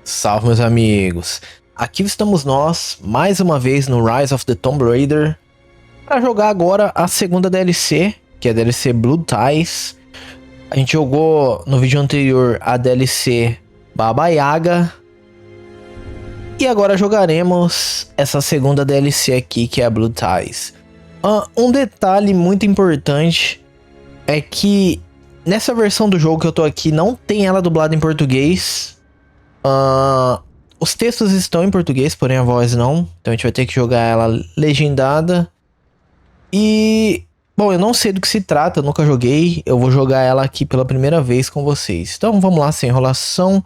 Salve, meus amigos! Aqui estamos nós, mais uma vez no Rise of the Tomb Raider, para jogar agora a segunda DLC, que é a DLC Blue Ties. A gente jogou no vídeo anterior a DLC Baba Yaga, e agora jogaremos essa segunda DLC aqui, que é a Blue Ties. Um detalhe muito importante é que nessa versão do jogo que eu tô aqui, não tem ela dublada em português. Os textos estão em português, porém a voz não. Então a gente vai ter que jogar ela legendada. E... bom, eu não sei do que se trata, eu nunca joguei. Eu vou jogar ela aqui pela primeira vez com vocês. Então vamos lá, sem enrolação.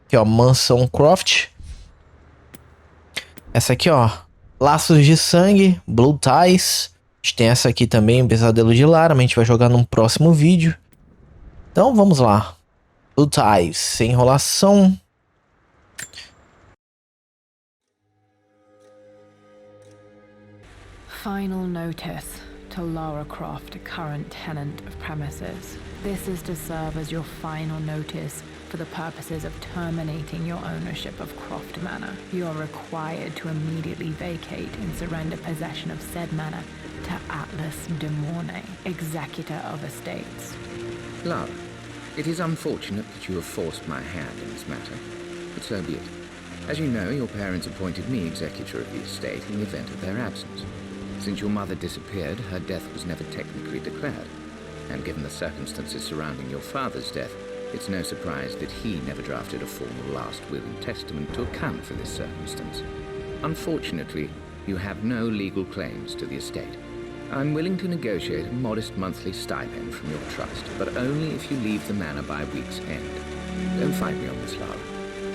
Aqui ó, mansão Croft. Essa aqui ó, laços de sangue, Blue Ties. A gente tem essa aqui também, pesadelo de Lara, mas a gente vai jogar num próximo vídeo. Então vamos lá. Blue Ties, sem enrolação. Final notice to Lara Croft, current tenant of premises. This is to serve as your final notice for the purposes of terminating your ownership of Croft Manor. You are required to immediately vacate and surrender possession of said manor to Atlas de Mornay, executor of estates. Lara, it is unfortunate that you have forced my hand in this matter, but so be it. As you know, your parents appointed me executor of the estate in the event of their absence. Since your mother disappeared, her death was never technically declared. And given the circumstances surrounding your father's death, it's no surprise that he never drafted a formal last will and testament to account for this circumstance. Unfortunately, you have no legal claims to the estate. I'm willing to negotiate a modest monthly stipend from your trust, but only if you leave the manor by week's end. Don't fight me on this, Lara.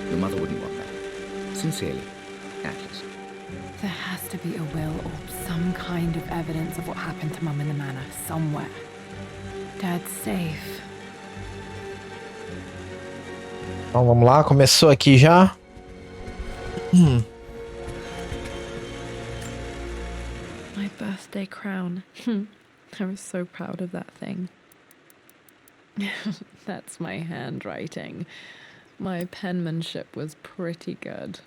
Your mother wouldn't want that. Sincerely, Atlas. There has to be a will or some kind of evidence of what happened to Mum in the manor somewhere. Dad's safe. Então vamos lá, começou aqui já. My birthday crown. I was so proud of that thing. That's my handwriting. My penmanship was pretty good.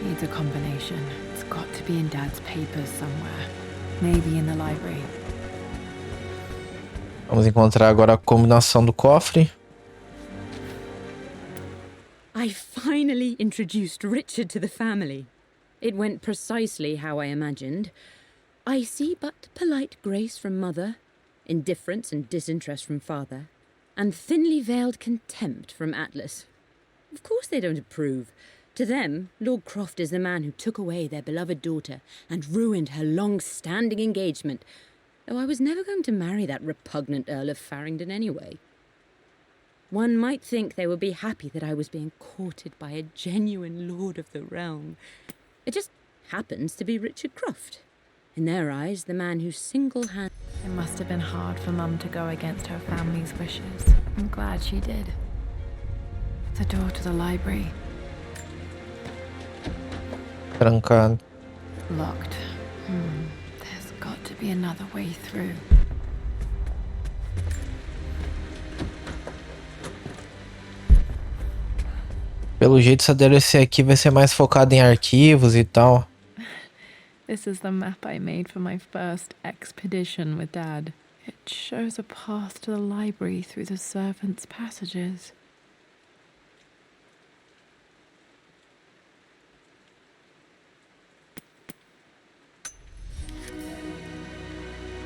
Needs a combination. It's got to be in Dad's papers somewhere. Maybe in the library. Vamos encontrar agora a combinação do cofre. I finally introduced Richard to the family. It went precisely how I imagined. I see but polite grace from mother, indifference and disinterest from father, and thinly veiled contempt from Atlas. Of course they don't approve. To them, Lord Croft is the man who took away their beloved daughter and ruined her long-standing engagement, though I was never going to marry that repugnant Earl of Farringdon anyway. One might think they would be happy that I was being courted by a genuine lord of the realm. It just happens to be Richard Croft. In their eyes, the man who single-handedly... It must have been hard for Mum to go against her family's wishes. I'm glad she did. The door to the library. Trancado. Locked. There's got to be another way through. Pelo jeito essa DLC aqui vai ser mais focada em arquivos e tal. This is the map I made for my first expedition with Dad. It shows a path to the library through the servants' passages.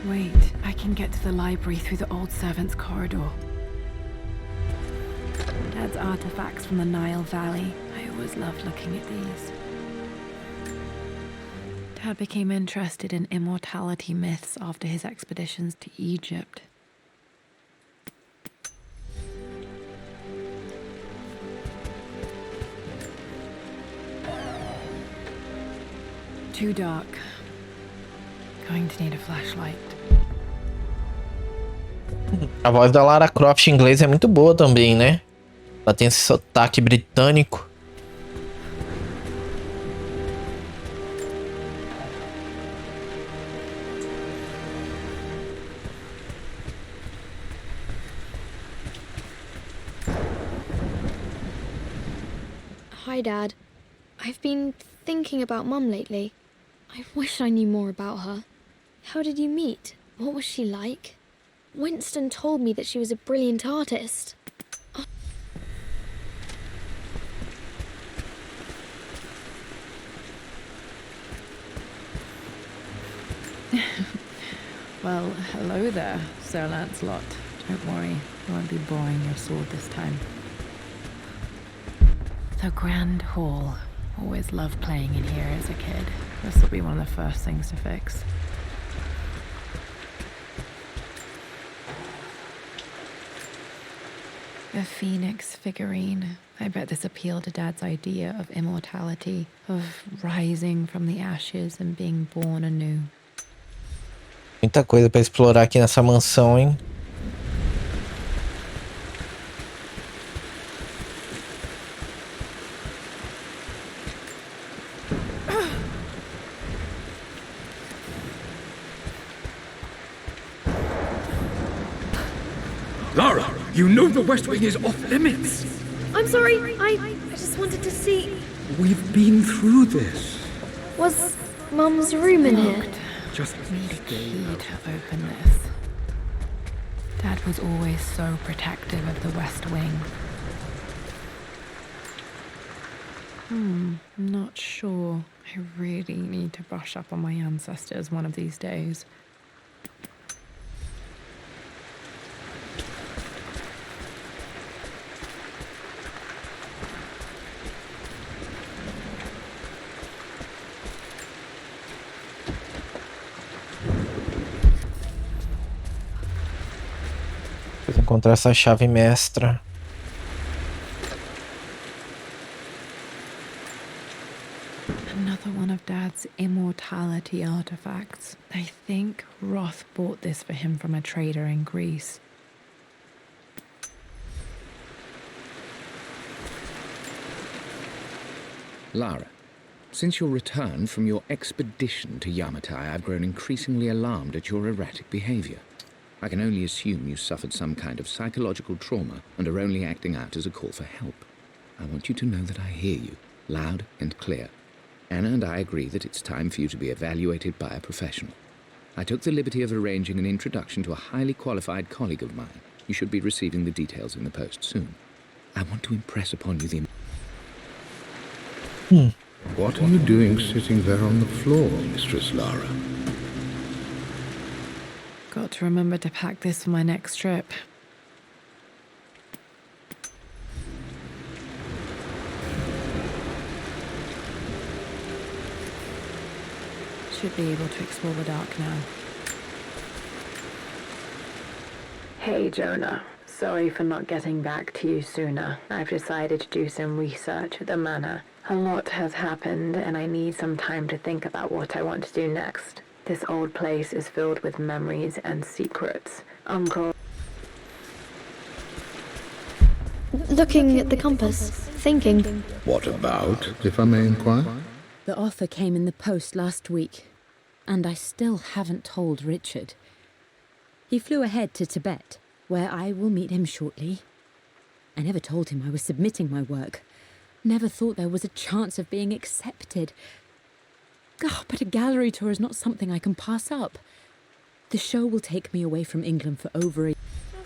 Wait, I can get to the library through the old servants' corridor. Dad's artifacts from the Nile Valley. I always loved looking at these. Dad became interested in immortality myths after his expeditions to Egypt. Too dark. Going to need a flashlight. A voz da Lara Croft em inglês é muito boa também, né? Ela tem esse sotaque britânico. Hi, Dad. I've been thinking about Mum lately. I wish I knew more about her. How did you meet? What was she like? Winston told me that she was a brilliant artist. Well, hello there, Sir Lancelot. Don't worry, I won't be boring your sword this time. The Grand Hall. Always loved playing in here as a kid. This will be one of the first things to fix. The Phoenix figurine. I bet this appealed to Dad's idea of immortality, of rising from the ashes and being born anew. Muita coisa pra explorar aqui nessa mansão, hein? Lara, you know the West Wing is off limits. I'm sorry, I just wanted to see. We've been through this. Was Mum's room in here? Just Need a key to open this. Dad was always so protective of the West Wing. Not sure. I really need to brush up on my ancestors one of these days. Preciso encontrar essa chave mestra. Another one of Dad's immortality artifacts. I think Roth bought this for him from a trader in Greece. Lara, since your return from your expedition to Yamatai, I've grown increasingly alarmed at your erratic behavior. I can only assume you suffered some kind of psychological trauma and are only acting out as a call for help. I want you to know that I hear you, loud and clear. Anna and I agree that it's time for you to be evaluated by a professional. I took the liberty of arranging an introduction to a highly qualified colleague of mine. You should be receiving the details in the post soon. I want to impress upon you the... What are you doing sitting there on the floor, Mistress Lara? Got to remember to pack this for my next trip. Should be able to explore the dark now. Hey Jonah, sorry for not getting back to you sooner. I've decided to do some research at the manor. A lot has happened and I need some time to think about what I want to do next. This old place is filled with memories and secrets. Uncle... Looking at the compass, thinking. What about, if I may inquire? The offer came in the post last week, and I still haven't told Richard. He flew ahead to Tibet, where I will meet him shortly. I never told him I was submitting my work. Never thought there was a chance of being accepted. But a gallery tour is not something I can pass up. The show will take me away from England for over a...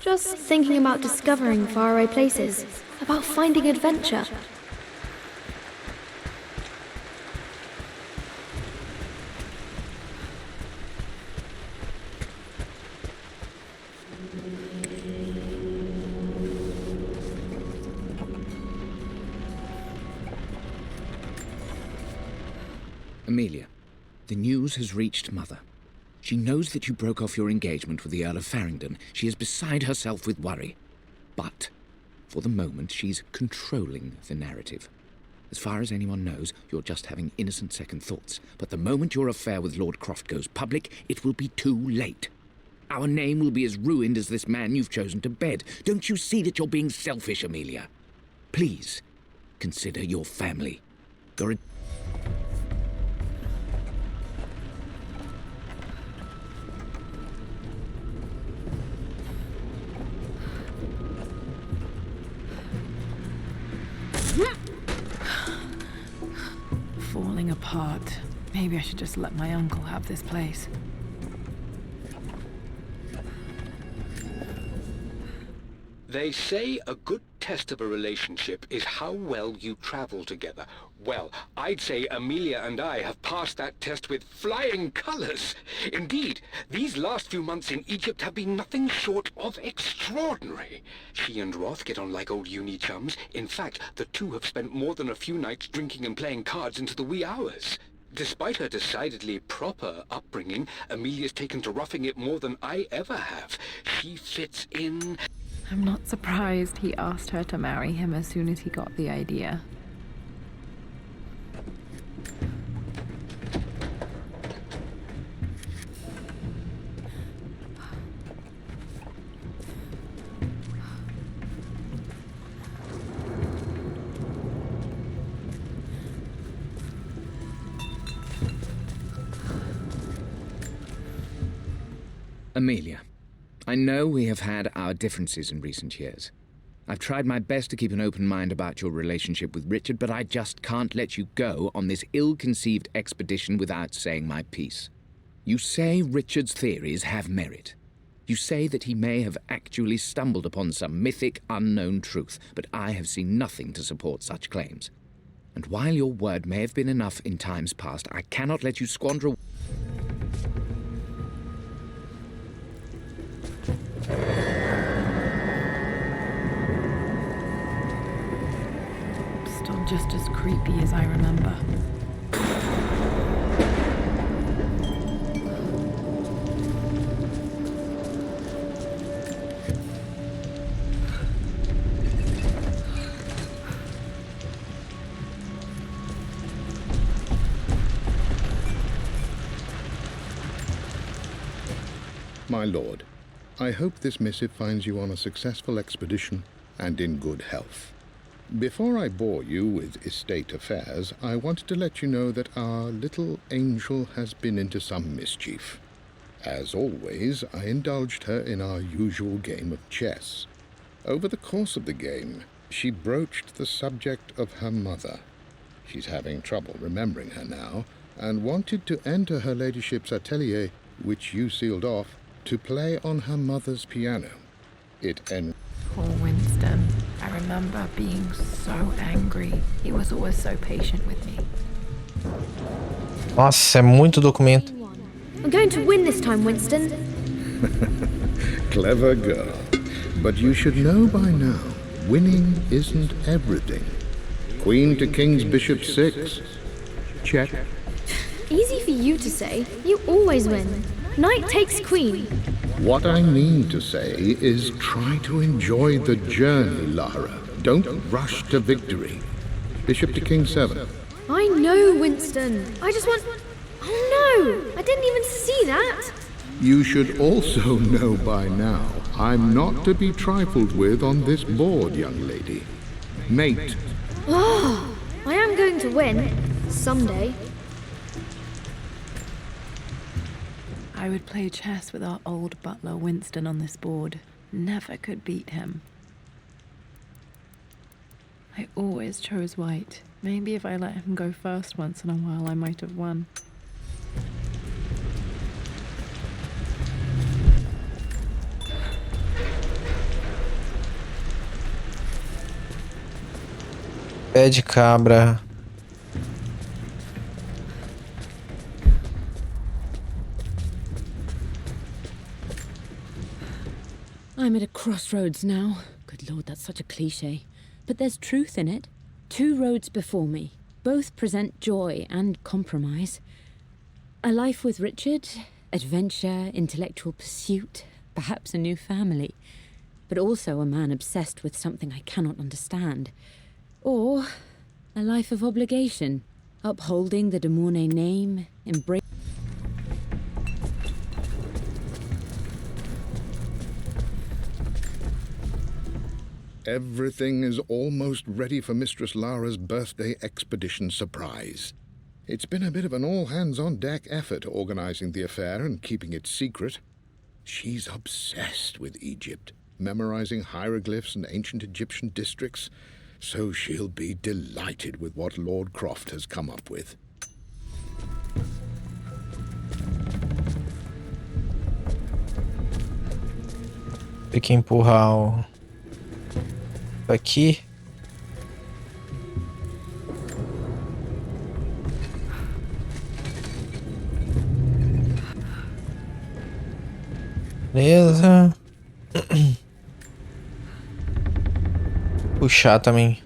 Just thinking about discovering faraway places, about finding adventure. Amelia, the news has reached Mother. She knows that you broke off your engagement with the Earl of Farringdon. She is beside herself with worry. But, for the moment, she's controlling the narrative. As far as anyone knows, you're just having innocent second thoughts. But the moment your affair with Lord Croft goes public, it will be too late. Our name will be as ruined as this man you've chosen to bed. Don't you see that you're being selfish, Amelia? Please, consider your family. You're a... apart. Maybe I should just let my uncle have this place. They say a good test of a relationship is how well you travel together. Well, I'd say Amelia and I have passed that test with flying colors. Indeed, these last few months in Egypt have been nothing short of extraordinary. She and Roth get on like old uni chums. In fact, the two have spent more than a few nights drinking and playing cards into the wee hours. Despite her decidedly proper upbringing, Amelia's taken to roughing it more than I ever have. She fits in. I'm not surprised he asked her to marry him as soon as he got the idea. Amelia, I know we have had our differences in recent years. I've tried my best to keep an open mind about your relationship with Richard, but I just can't let you go on this ill-conceived expedition without saying my piece. You say Richard's theories have merit. You say that he may have actually stumbled upon some mythic, unknown truth, but I have seen nothing to support such claims. And while your word may have been enough in times past, I cannot let you squander. Still just as creepy as I remember. My lord, I hope this missive finds you on a successful expedition and in good health. Before I bore you with estate affairs, I wanted to let you know that our little angel has been into some mischief. As always, I indulged her in our usual game of chess. Over the course of the game, she broached the subject of her mother. She's having trouble remembering her now, and wanted to enter her ladyship's atelier, which you sealed off, to play on her mother's piano. Poor Winston. I remember being so angry. He was always so patient with me. Nossa, é muito documento. I'm going to win this time, Winston. Clever girl. But you should know by now, winning isn't everything. Queen to king's bishop 6. Check. Easy for you to say. You always win. Knight takes queen. What I mean to say is try to enjoy the journey, Lara. Don't rush to victory. Bishop to king 7. I know, Winston. I just want... Oh no! I didn't even see that! You should also know by now, I'm not to be trifled with on this board, young lady. Mate. Oh, I am going to win. Someday. I would play chess with our old butler Winston on this board. Never could beat him. I always chose white. Maybe if I let him go first once in a while, I might have won. Pé de cabra. I'm at a crossroads now. Good Lord, that's such a cliche. But there's truth in it. 2 roads before me. Both present joy and compromise. A life with Richard, adventure, intellectual pursuit, perhaps a new family. But also a man obsessed with something I cannot understand. Or a life of obligation, upholding the De Mornay name, embracing... Everything is almost ready for Mistress Lara's birthday expedition surprise. It's been a bit of an all-hands-on-deck effort organizing the affair and keeping it secret. She's obsessed with Egypt, memorizing hieroglyphs and ancient Egyptian districts, so she'll be delighted with what Lord Croft has come up with. Tem que empurrar o... aqui. Beleza. Puxar também.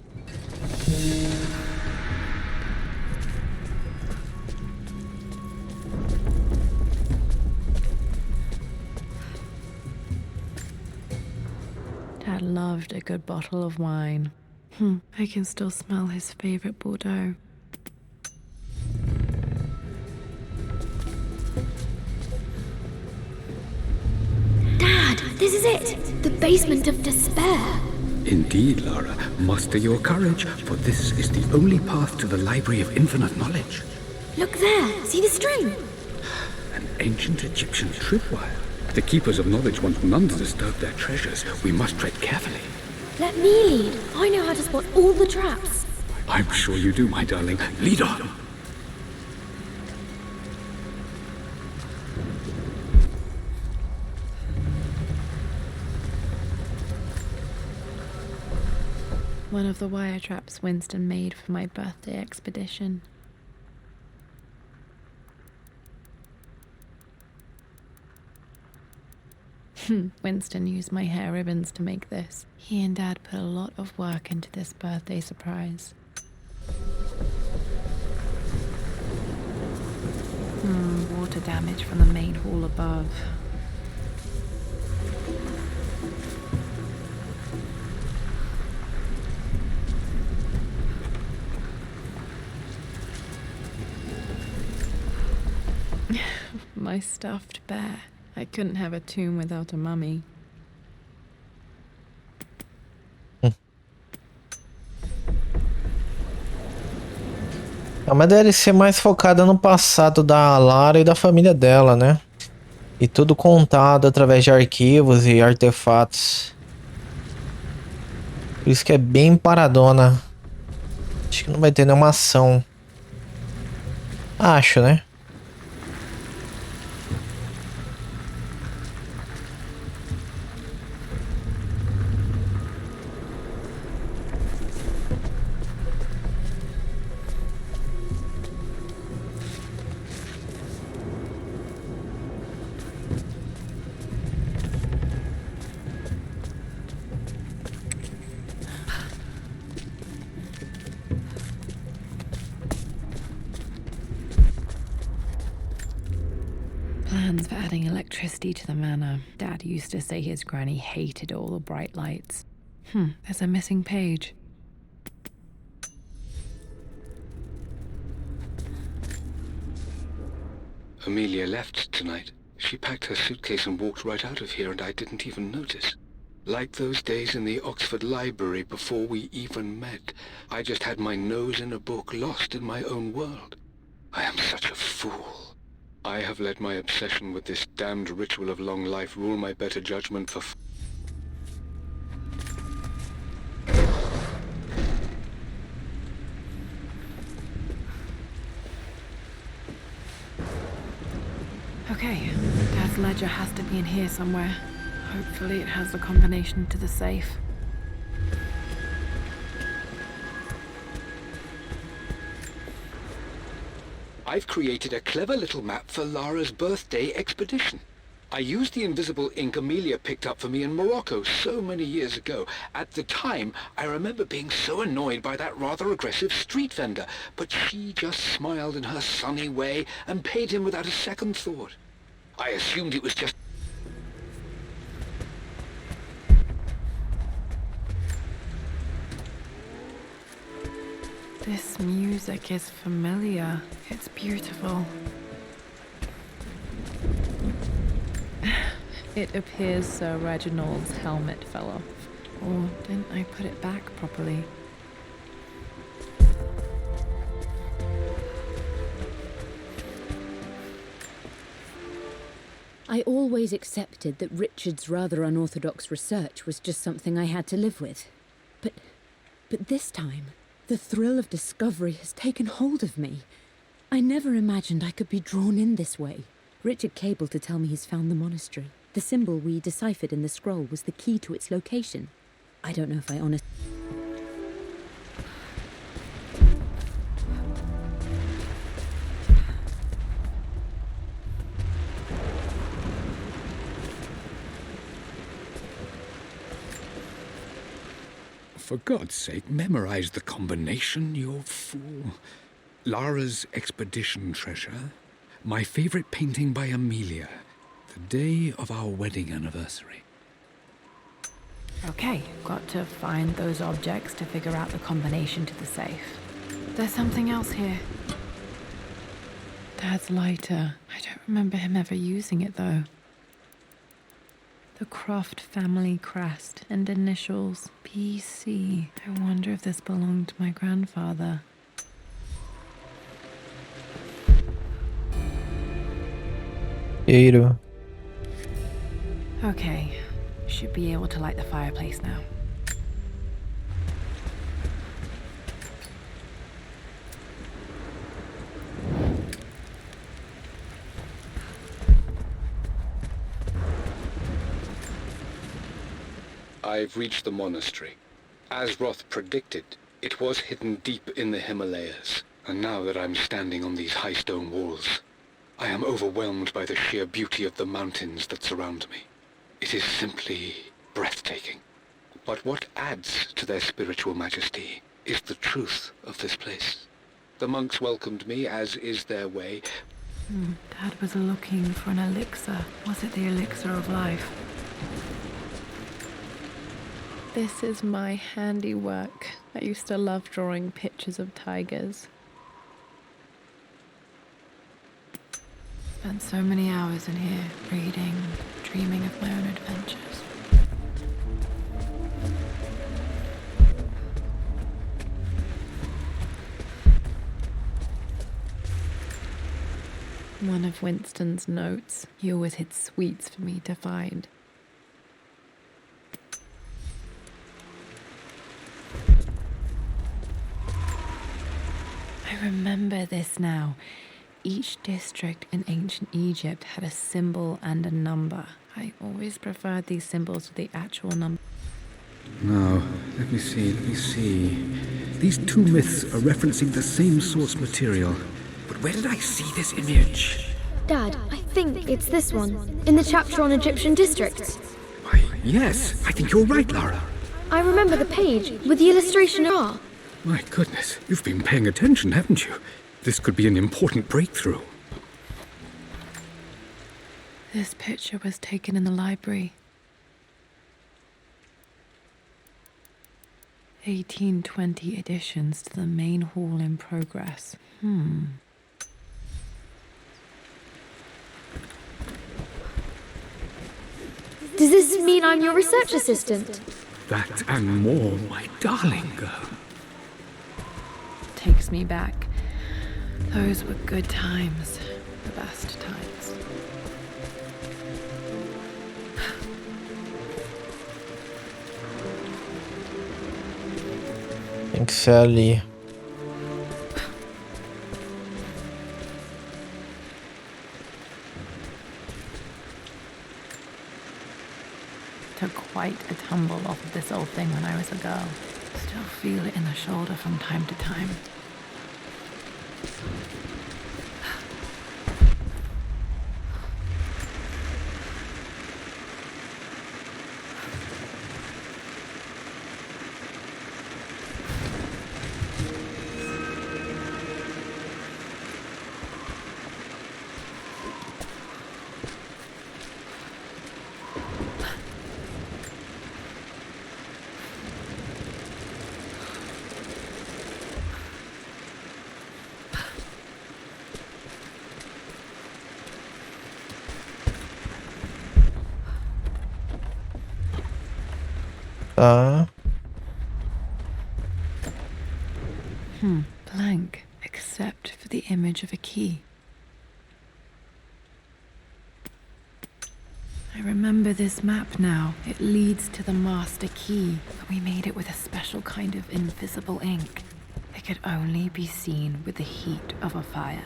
Dad loved a good bottle of wine. I can still smell his favorite Bordeaux. Dad, this is it! The basement of despair. Indeed, Lara. Muster your courage, for this is the only path to the Library of Infinite Knowledge. Look there, see the string? An ancient Egyptian tripwire. The keepers of knowledge want none to disturb their treasures. We must tread carefully. Let me lead. I know how to spot all the traps. I'm sure you do, my darling. Lead on. One of the wire traps Winston made for my birthday expedition. Winston used my hair ribbons to make this. He and Dad put a lot of work into this birthday surprise. Water damage from the main hall above. My stuffed bear. I couldn't have a tomb without a mummy. É uma DLC mais focada no passado da Lara e da família dela, né? E tudo contado através de arquivos e artefatos. Por isso que é bem paradona. Acho que não vai ter nenhuma ação. Acho, né? Plans for adding electricity to the manor. Dad used to say his granny hated all the bright lights. There's a missing page. Amelia left tonight. She packed her suitcase and walked right out of here, and I didn't even notice. Like those days in the Oxford Library before we even met. I just had my nose in a book, lost in my own world. I am such a fool. I have let my obsession with this damned ritual of long life rule my better judgment for Okay, Dad's ledger has to be in here somewhere. Hopefully it has the combination to the safe. I've created a clever little map for Lara's birthday expedition. I used the invisible ink Amelia picked up for me in Morocco so many years ago. At the time, I remember being so annoyed by that rather aggressive street vendor, but she just smiled in her sunny way and paid him without a second thought. I assumed it was just... This music is familiar. It's beautiful. It appears Sir Reginald's helmet fell off. Or didn't I put it back properly? I always accepted that Richard's rather unorthodox research was just something I had to live with. But this time, the thrill of discovery has taken hold of me. I never imagined I could be drawn in this way. Richard cabled to tell me he's found the monastery. The symbol we deciphered in the scroll was the key to its location. I don't know if I honestly... For God's sake, memorize the combination, you fool. Lara's expedition treasure, my favorite painting by Amelia, the day of our wedding anniversary. Okay, got to find those objects to figure out the combination to the safe. There's something else here. Dad's lighter. I don't remember him ever using it, though. The Croft family crest and initials PC. I wonder if this belonged to my grandfather. Cheiro. Okay, should be able to light the fireplace now. I've reached the monastery. As Roth predicted, it was hidden deep in the Himalayas. And now that I'm standing on these high stone walls, I am overwhelmed by the sheer beauty of the mountains that surround me. It is simply breathtaking. But what adds to their spiritual majesty is the truth of this place. The monks welcomed me, as is their way. Dad was looking for an elixir. Was it the elixir of life? This is my handiwork. I used to love drawing pictures of tigers. Spent so many hours in here, reading, dreaming of my own adventures. One of Winston's notes. He always hid sweets for me to find. I remember this now. Each district in ancient Egypt had a symbol and a number. I always preferred these symbols to the actual number. Now, let me see. These two myths are referencing the same source material. But where did I see this image? Dad, I think it's this one, in the chapter on Egyptian districts. Why, yes, I think you're right, Lara. I remember the page with the illustration of R. My goodness, you've been paying attention, haven't you? This could be an important breakthrough. This picture was taken in the library. 1820 additions to the main hall in progress. Does this mean I'm your research assistant? That and more, my darling girl. Takes me back. Those were good times. The best times. Tem que ser ali. Took quite a tumble off of this old thing when I was a girl. Still feel it in the shoulder from time to time. Tá. Blank, except for the image of a key. I remember this map now. It leads to the master key, but we made it with a special kind of invisible ink. It could only be seen with the heat of a fire.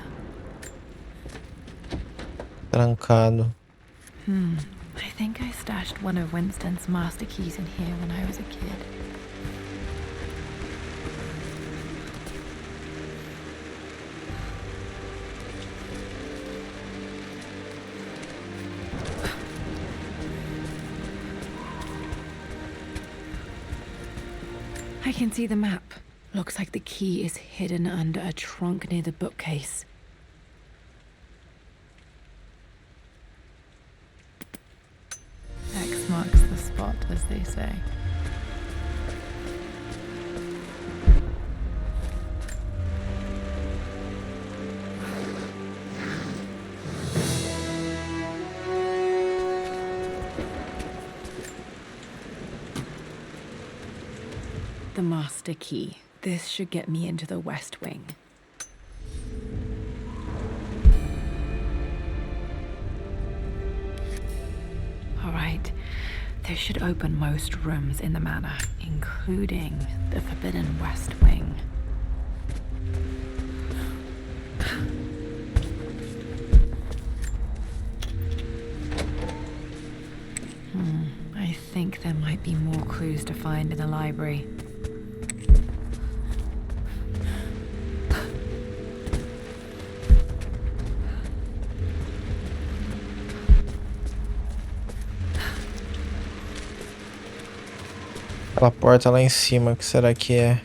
Trancado. I think I stashed one of Winston's master keys in here when I was a kid. I can see the map. Looks like the key is hidden under a trunk near the bookcase. X marks the spot, as they say. The master key. This should get me into the West Wing. All right. This should open most rooms in the manor, including the Forbidden West Wing. I think there might be more clues to find in the library. Aquela porta lá em cima, o que será que é?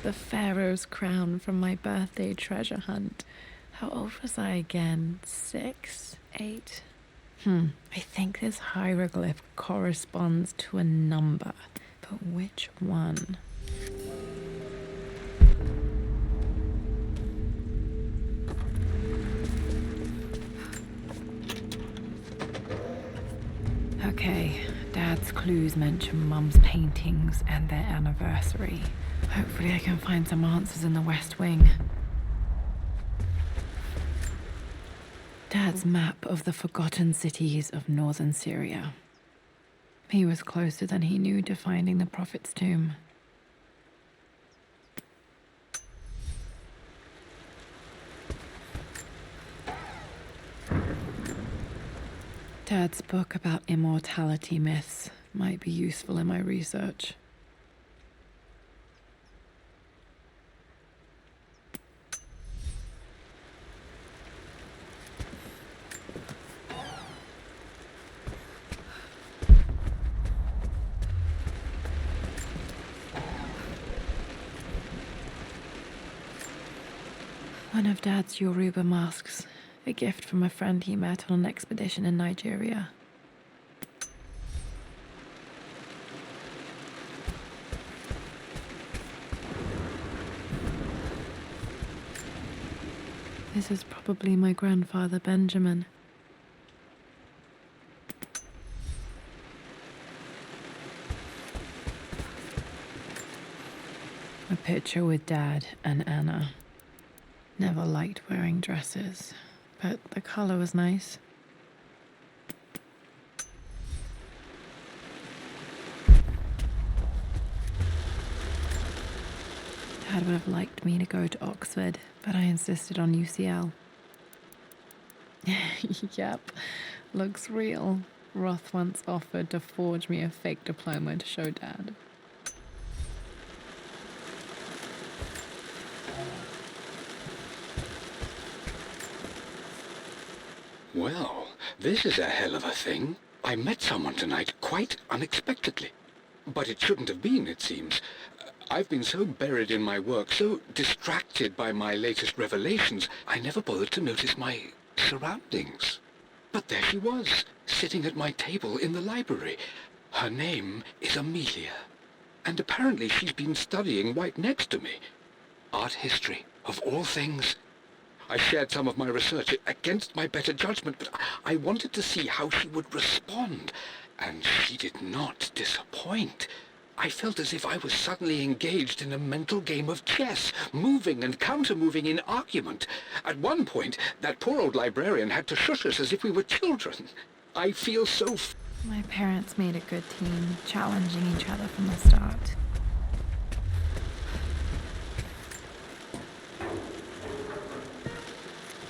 The Pharaoh's crown from my birthday treasure hunt. How old was I again? 6? 8? I think this hieroglyph corresponds to a number, but which one? Okay, Dad's clues mention Mum's paintings and their anniversary. Hopefully I can find some answers in the West Wing. Dad's map of the forgotten cities of northern Syria. He was closer than he knew to finding the Prophet's tomb. Dad's book about immortality myths might be useful in my research. One of Dad's Yoruba masks. A gift from a friend he met on an expedition in Nigeria. This is probably my grandfather Benjamin. A picture with Dad and Anna. Never liked wearing dresses, but the color was nice. Dad would have liked me to go to Oxford, but I insisted on UCL. Yep, looks real. Roth once offered to forge me a fake diploma to show Dad. Well, this is a hell of a thing. I met someone tonight quite unexpectedly. But it shouldn't have been, it seems. I've been so buried in my work, so distracted by my latest revelations, I never bothered to notice my surroundings. But there she was, sitting at my table in the library. Her name is Amelia. And apparently she's been studying right next to me. Art history, of all things. I shared some of my research against my better judgment, but I wanted to see how she would respond. And she did not disappoint. I felt as if I was suddenly engaged in a mental game of chess, moving and counter-moving in argument. At one point, that poor old librarian had to shush us as if we were children. I feel so My parents made a good team, challenging each other from the start.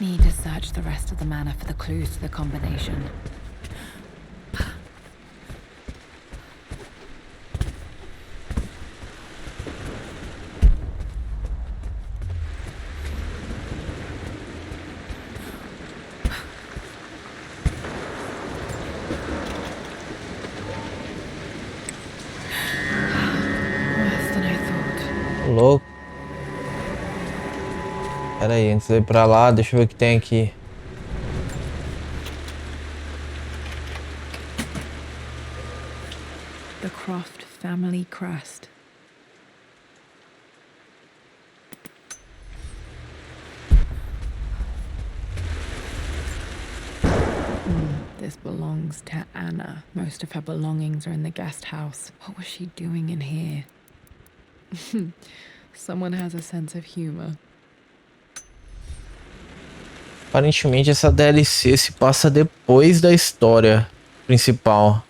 Need to search the rest of the manor for the clues to the combination. Worse than I thought. Louco. Pera aí, antes de ir pra lá, deixa eu ver o que tem aqui. The Croft family crest. This belongs to Anna. Most of her belongings are in the guest house. What was she doing in here? Someone has a sense of humor. Aparentemente essa DLC se passa depois da história principal.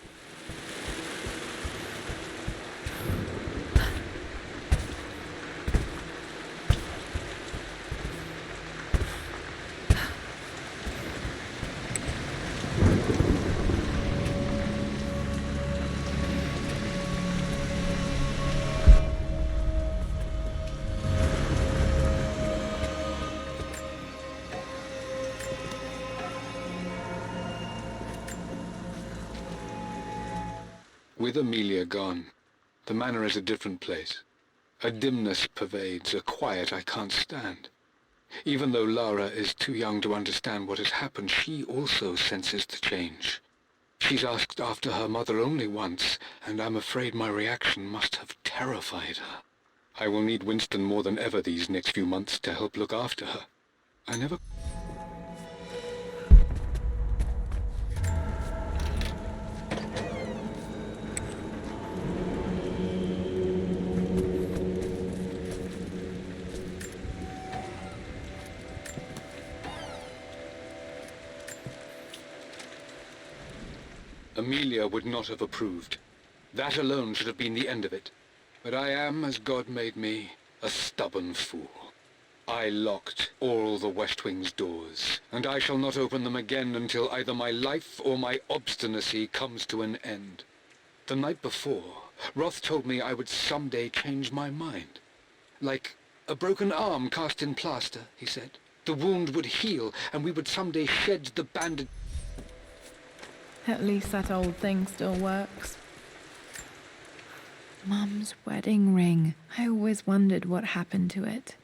With Amelia gone, the manor is a different place. A dimness pervades, a quiet I can't stand. Even though Lara is too young to understand what has happened, she also senses the change. She's asked after her mother only once, and I'm afraid my reaction must have terrified her. I will need Winston more than ever these next few months to help look after her. I never... Amelia would not have approved. That alone should have been the end of it. But I am, as God made me, a stubborn fool. I locked all the West Wing's doors, and I shall not open them again until either my life or my obstinacy comes to an end. The night before, Roth told me I would someday change my mind. Like a broken arm cast in plaster, he said. The wound would heal, and we would someday shed the bandage. At least that old thing still works. Mum's wedding ring. I always wondered what happened to it.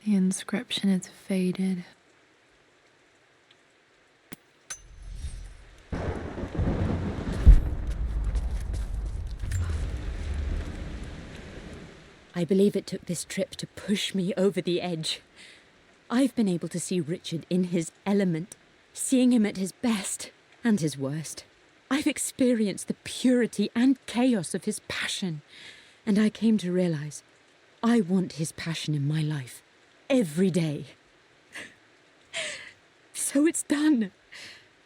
The inscription is faded. I believe it took this trip to push me over the edge. I've been able to see Richard in his element, seeing him at his best and his worst. I've experienced the purity and chaos of his passion, and I came to realize I want his passion in my life every day. So it's done.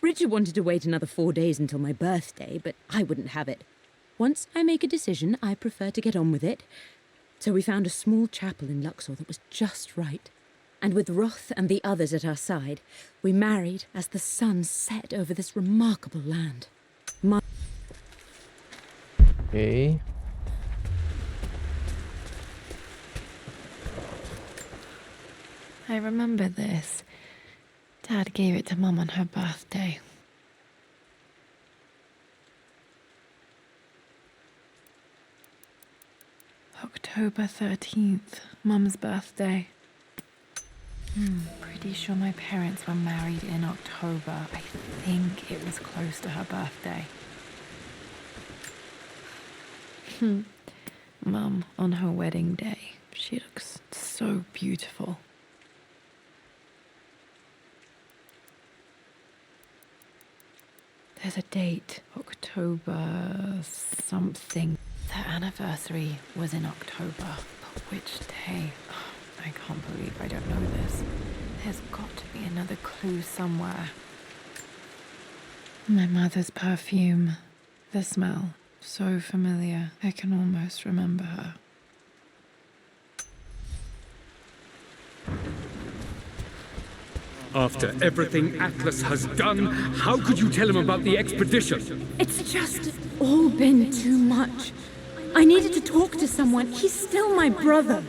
Richard wanted to wait another 4 days until my birthday, but I wouldn't have it. Once I make a decision, I prefer to get on with it. So we found a small chapel in Luxor that was just right. And with Roth and the others at our side, we married as the sun set over this remarkable land. Ok. I remember this. Dad gave it to Mum on her birthday. October 13th, Mum's birthday. Pretty sure my parents were married in October. I think it was close to her birthday. Mum, on her wedding day, she looks so beautiful. There's a date, October something. The anniversary was in October, but which day? I can't believe I don't know this. There's got to be another clue somewhere. My mother's perfume. The smell. So familiar. I can almost remember her. After everything Atlas has done, how could you tell him about the expedition? It's just all been too much. I needed to talk to someone. He's still my brother.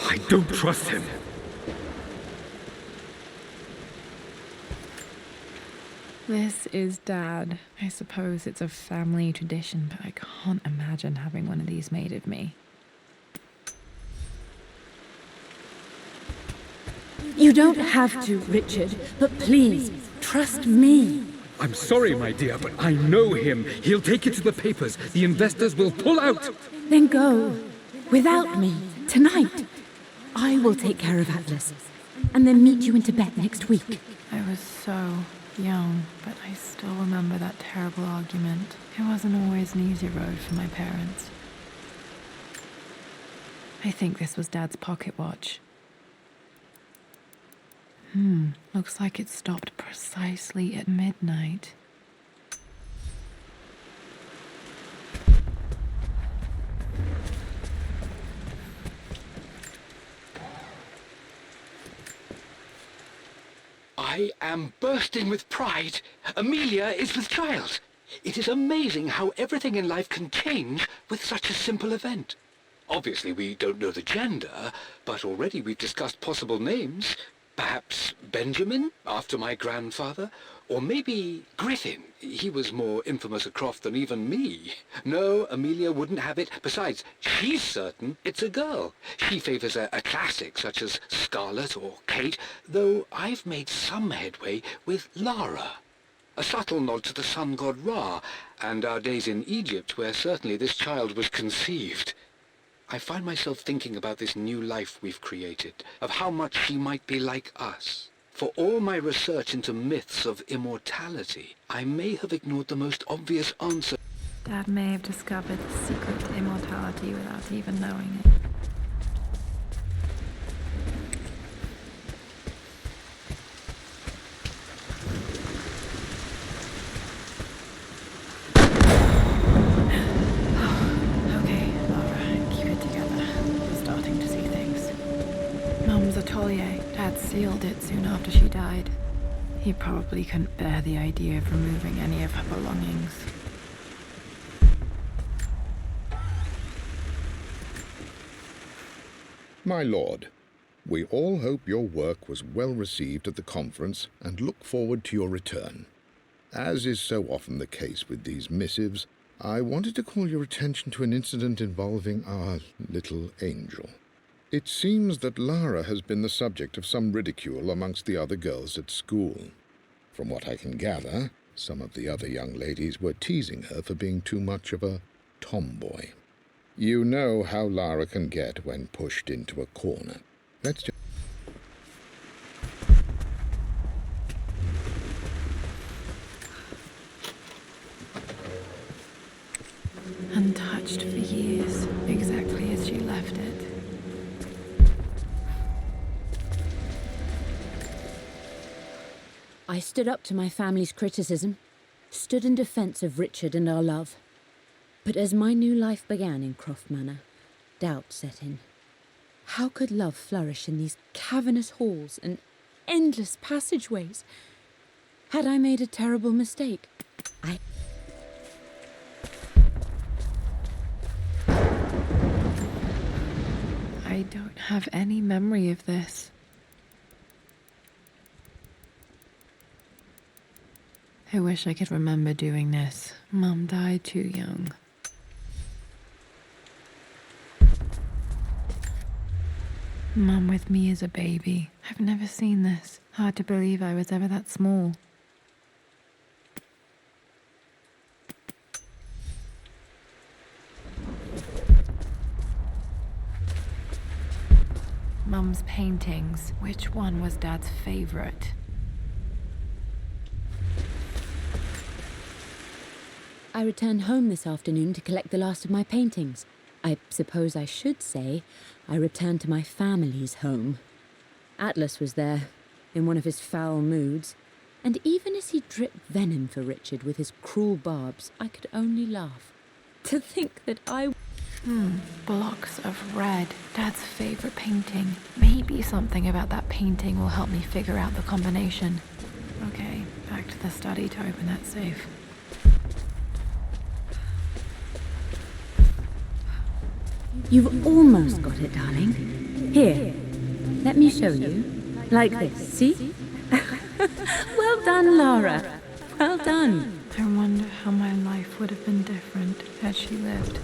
I don't trust him. This is Dad. I suppose it's a family tradition, but I can't imagine having one of these made of me. You don't have to, Richard, but please, trust me. I'm sorry, my dear, but I know him. He'll take it to the papers. The investors will pull out. Then go. Without me. Tonight. I will take care of Atlas. And then meet you in Tibet next week. I was so young, but I still remember that terrible argument. It wasn't always an easy road for my parents. I think this was Dad's pocket watch. Looks like it stopped precisely at midnight. I am bursting with pride. Amelia is with child. It is amazing how everything in life can change with such a simple event. Obviously, we don't know the gender, but already we've discussed possible names. Perhaps Benjamin, after my grandfather? Or maybe Griffin. He was more infamous at Croft than even me. No, Amelia wouldn't have it. Besides, she's certain it's a girl. She favours a classic such as Scarlet or Kate, though I've made some headway with Lara. A subtle nod to the sun god Ra, and our days in Egypt, where certainly this child was conceived. I find myself thinking about this new life we've created, of how much she might be like us. For all my research into myths of immortality, I may have ignored the most obvious answer. Dad may have discovered the secret to immortality without even knowing it. Dad sealed it soon after she died. He probably couldn't bear the idea of removing any of her belongings. My lord, we all hope your work was well received at the conference and look forward to your return. As is so often the case with these missives, I wanted to call your attention to an incident involving our little angel. It seems that Lara has been the subject of some ridicule amongst the other girls at school. From what I can gather, some of the other young ladies were teasing her for being too much of a tomboy. You know how Lara can get when pushed into a corner. Let's just... Untouched for years, exactly as she left it. I stood up to my family's criticism, stood in defense of Richard and our love. But as my new life began in Croft Manor, doubt set in. How could love flourish in these cavernous halls and endless passageways? Had I made a terrible mistake? I don't have any memory of this. I wish I could remember doing this. Mum died too young. Mum with me as a baby. I've never seen this. Hard to believe I was ever that small. Mum's paintings. Which one was Dad's favorite? I returned home this afternoon to collect the last of my paintings. I suppose I should say I returned to my family's home. Atlas was there, in one of his foul moods, and even as he dripped venom for Richard with his cruel barbs, I could only laugh. To think that I... Blocks of red. Dad's favorite painting. Maybe something about that painting will help me figure out the combination. Okay, back to the study to open that safe. You've almost got it, darling. Here, let me show you. Like this, see? Well done, Lara. Well done. I wonder how my life would have been different had she lived.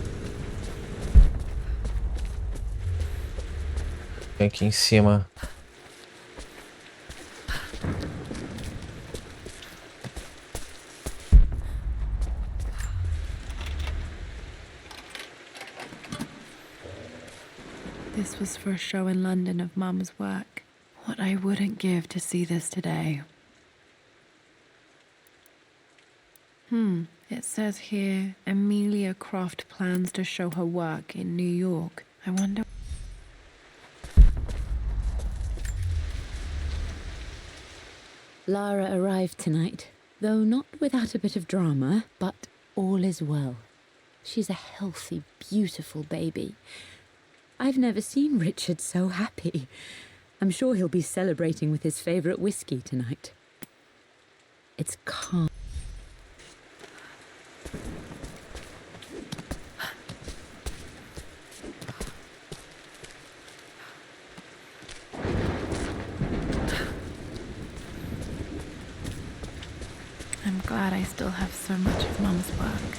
Aqui em cima. This was for a show in London of Mum's work. What I wouldn't give to see this today. It says here, Amelia Croft plans to show her work in New York. I wonder... Lara arrived tonight, though not without a bit of drama, but all is well. She's a healthy, beautiful baby. I've never seen Richard so happy. I'm sure he'll be celebrating with his favourite whiskey tonight. It's calm. I'm glad I still have so much of Mum's work.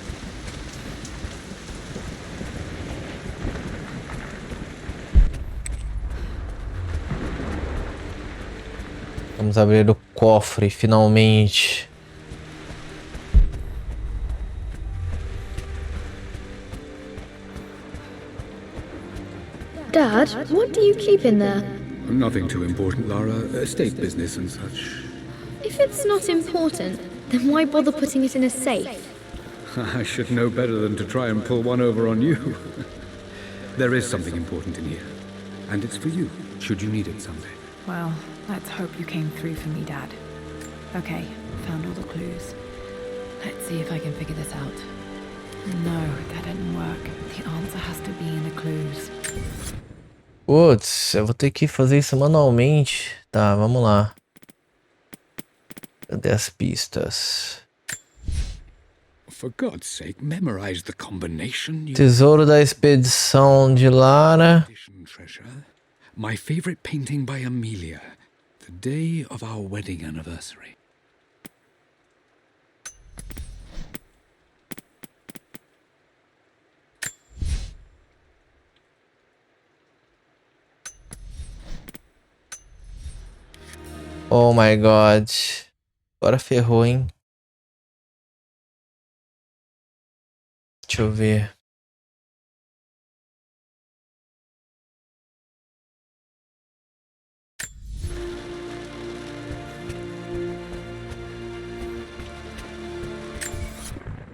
Vamos abrir o cofre, finalmente. Dad, what do you keep in there? Nothing too important, Lara. Estate business and such. If it's not important, then why bother putting it in a safe? I should know better than to try and pull one over on you. There is something important in here. And it's for you, should you need it someday. Well, let's hope you came through for me, Dad. Okay, found all the clues. Let's see if I can figure this out. No, that didn't work. The answer has to be in the clues. Putz, eu vou ter que fazer isso manualmente. Tá, vamos lá. Cadê as pistas? For God's sake, memorize the combination. Tesouro da expedição de Lara. Treasure. My favorite painting by Amelia. The day of our wedding anniversary. Oh my god. Agora ferrou, hein? Deixa eu ver.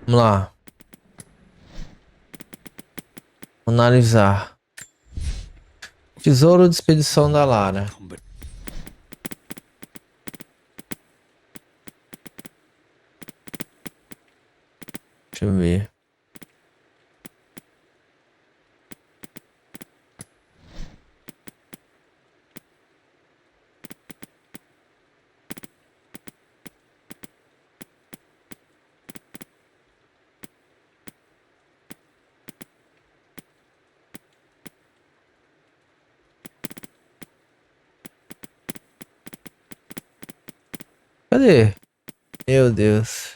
Vamos lá. Analisar. Tesouro de expedição da Lara. Deixa eu ver. Cadê? Meu Deus.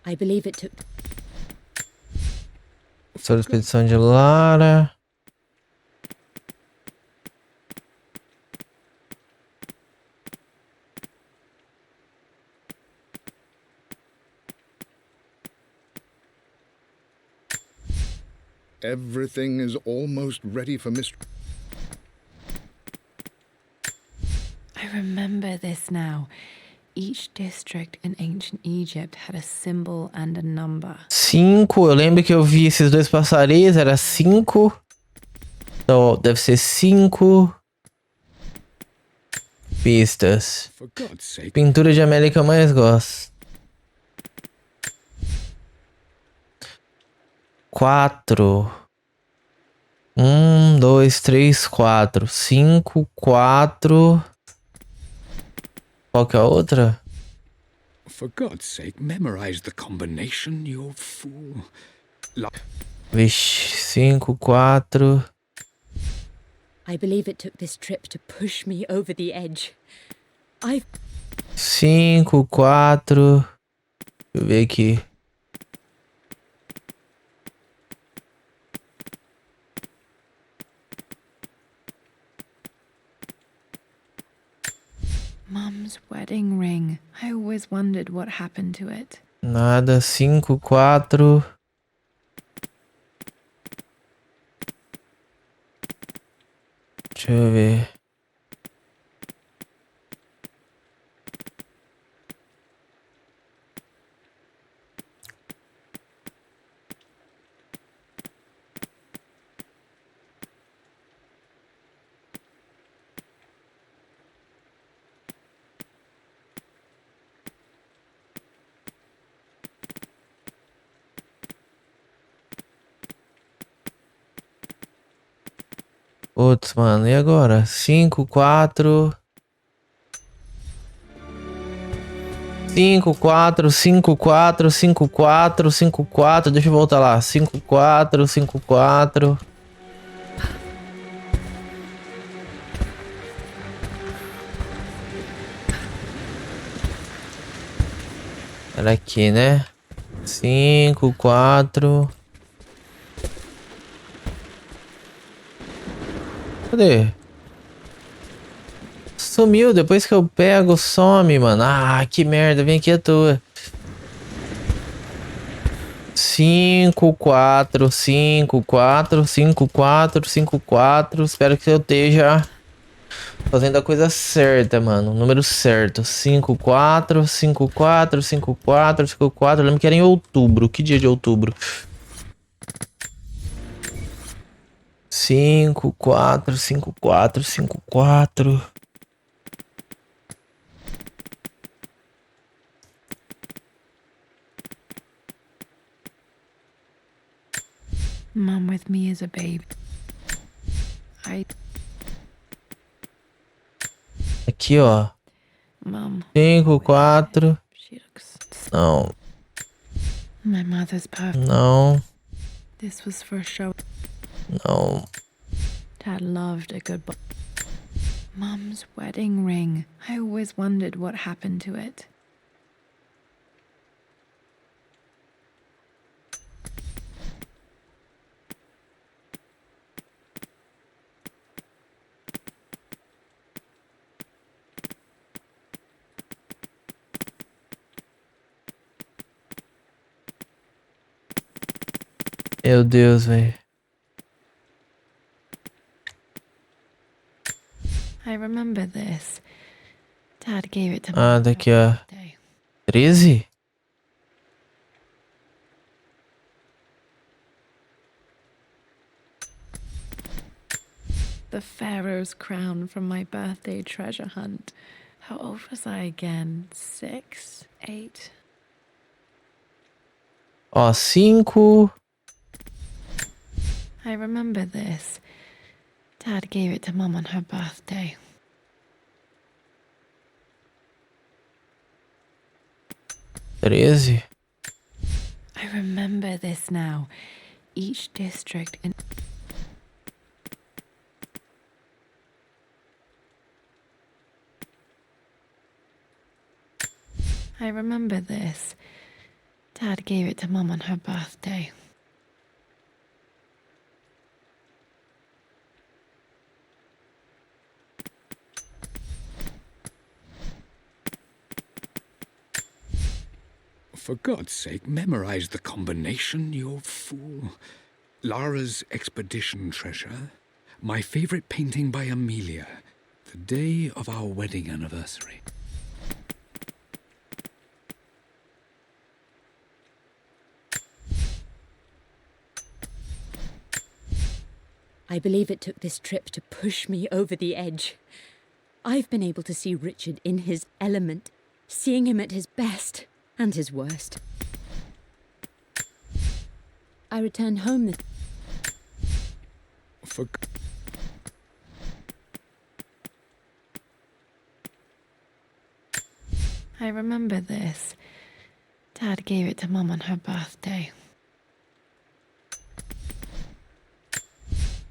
I believe it took... Sobre a expedição de Lara. Everything is almost ready for Mr. I remember this now. Each district in ancient Egypt had a symbol and a number. 5. Eu lembro que eu vi esses dois passarinhos. Era 5. Então, deve ser 5 pistas. For God's sake. Pintura de Amélia que eu mais gosto. 4. 1, 2, 3, 4. 5, 4. Qual que é a outra? For God's sake, memorize the combination, you fool. Vixe, 5, 4. I believe it took this trip to push me over the edge. 5, 4. Deixa eu ver aqui. Mum's wedding ring. I always wondered what happened to it. Nada. 5, 4. Deixa eu ver. Putz, mano, e agora? 5, 4. 5, 4, 5, 4, 5, 4, 5, 4. Deixa eu voltar lá. 5, 4, 5, 4. Era aqui, né? 5, 4. Cadê? Sumiu, depois que eu pego, some, mano. Ah, que merda, vem aqui à toa. 5, 4, 5, 4, 5, 4, 5, 4. Espero que eu esteja fazendo a coisa certa, mano. O número certo. 5, 4, 5, 4, 5, 4, 5, 4. Eu lembro que era em outubro. Que dia de outubro? 5, 4, 5, 4, 5, 4. Mum with me as a baby. Aqui, ó. Mum. 5, 4. She looks. Não, My mother's perfect. não, This was for a show. não. Dad loved a good book. Mum's wedding ring. I always wondered what happened to it. Meu Deus, velho. I remember this. Dad gave it to Ah, me. daqui, ó. 13? The Pharaoh's crown from my birthday treasure hunt. How old was I again? 6? 8? Ó, 5. I remember this. Dad gave it to Mum on her birthday. Treze. I remember this now. Each district in... I remember this. Dad gave it to Mum on her birthday. For God's sake, memorize the combination, you fool. Lara's expedition treasure, my favorite painting by Amelia, the day of our wedding anniversary. I believe it took this trip to push me over the edge. I've been able to see Richard in his element, seeing him at his best and his worst. I returned home this... I remember this. Dad gave it to Mum on her birthday.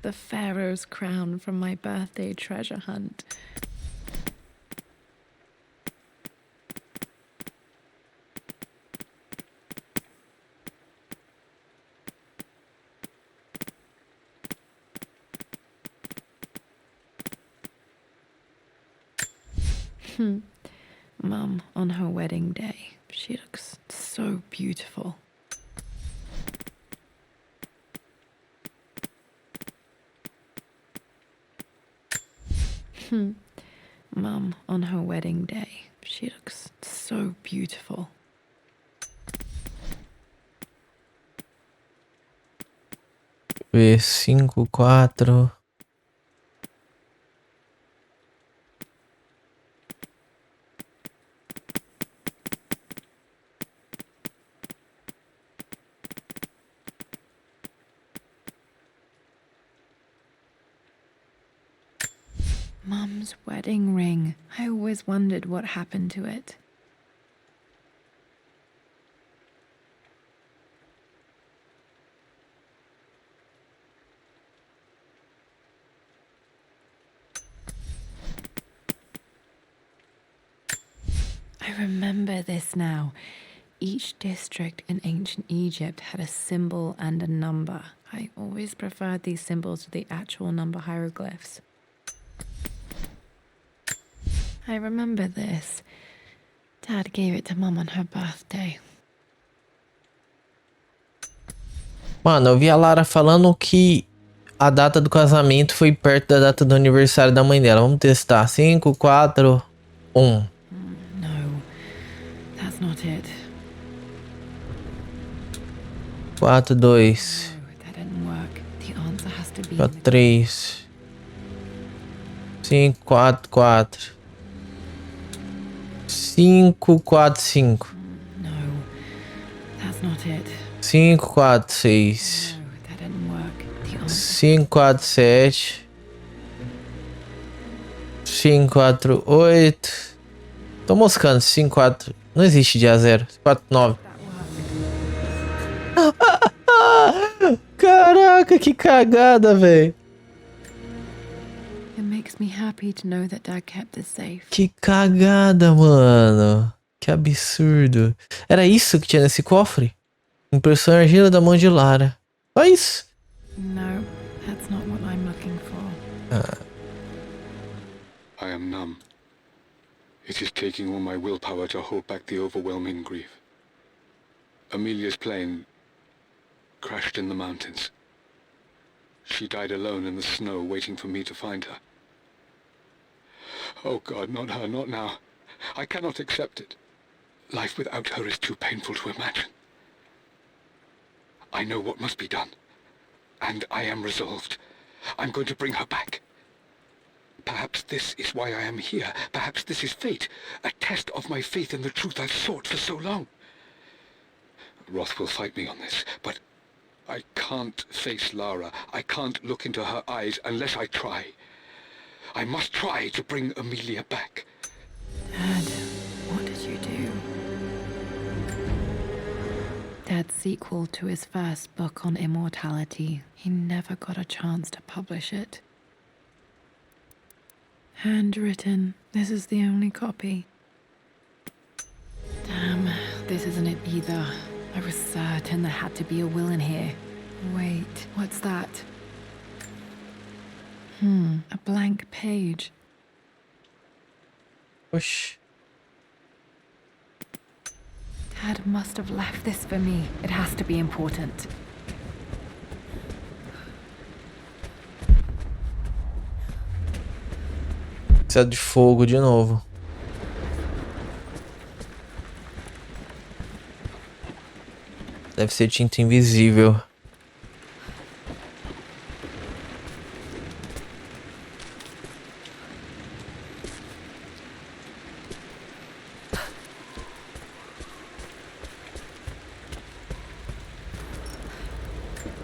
The Pharaoh's crown from my birthday treasure hunt. Mum, on her wedding day, she looks so beautiful. Mum, on her wedding day, she looks so beautiful. Ver 5, 4. Mum's wedding ring. I always wondered what happened to it. I remember this now. Each district in ancient Egypt had a symbol and a number. I always preferred these symbols to the actual number hieroglyphs. I remember this. Dad gave it to Mum on her birthday. Mano, eu vi a Lara falando que a data do casamento foi perto da data do aniversário da mãe dela. Vamos testar. 5, 4, 1. No, that's not it. 4, 2. No, that didn't work. The answer has to be... 3. 5, 4, 4. 5, 4, 5. No, that's not it. 5, 4, 6. No, that didn't work. The answer... 5, 4, 7. 5, 4, 8. Tô moscando. 5, 4. Não existe dia 0. 4, 9. Caraca, que cagada, velho. It makes me happy to know that Dad kept this safe. Que cagada, mano. Que absurdo. Era isso que tinha nesse cofre? Impressão em argila da mão de Lara. Só isso. No, that's not what I'm looking for. I am numb. It is taking all my willpower to hold back the overwhelming grief. Amelia's plane crashed in the mountains. She died alone in the snow, waiting for me to find her. Oh God, not her, not now. I cannot accept it. Life without her is too painful to imagine. I know what must be done, and I am resolved. I'm going to bring her back. Perhaps this is why I am here. Perhaps this is fate, a test of my faith in the truth I've sought for so long. Roth will fight me on this, but I can't face Lara. I can't look into her eyes unless I try. I must try to bring Amelia back. Dad, what did you do? Dad's sequel to his first book on immortality. He never got a chance to publish it. Handwritten. This is the only copy. Damn, this isn't it either. I was certain there had to be a will in here. Wait, what's that? A blank page. Oxi. Dad must have left this for me. It has to be important. Precisa de fogo de novo. Deve ser tinta invisível.